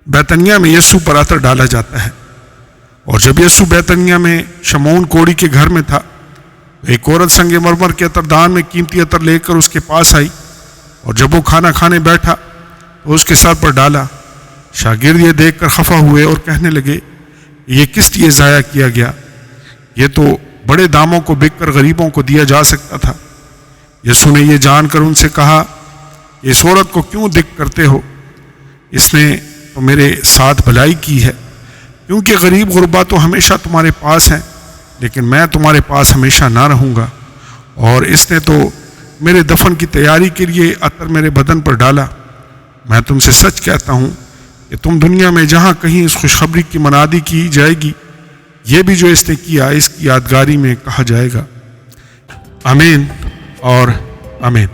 بیتنیہ میں یسوع پر عطر ڈالا جاتا ہے، اور جب یسوع بیتنیہ میں شمعون کوڑی کے گھر میں تھا، ایک عورت سنگ مرمر کے عطردان میں قیمتی عطر لے کر اس کے پاس آئی، اور جب وہ کھانا کھانے بیٹھا تو اس کے سر پر ڈالا۔ شاگرد یہ دیکھ کر خفا ہوئے اور کہنے لگے، یہ کس لیے ضائع کیا گیا؟ یہ تو بڑے داموں کو بک کر غریبوں کو دیا جا سکتا تھا۔ یسوع نے یہ جان کر ان سے کہا، اس عورت کو کیوں دکھ کرتے ہو؟ اس نے تو میرے ساتھ بھلائی کی ہے، کیونکہ غریب غربا تو ہمیشہ تمہارے پاس ہیں، لیکن میں تمہارے پاس ہمیشہ نہ رہوں گا۔ اور اس نے تو میرے دفن کی تیاری کے لیے عطر میرے بدن پر ڈالا۔ میں تم سے سچ کہتا ہوں کہ تم دنیا میں جہاں کہیں اس خوشخبری کی منادی کی جائے گی، یہ بھی جو اس نے کیا اس کی یادگاری میں کہا جائے گا۔ آمین اور آمین۔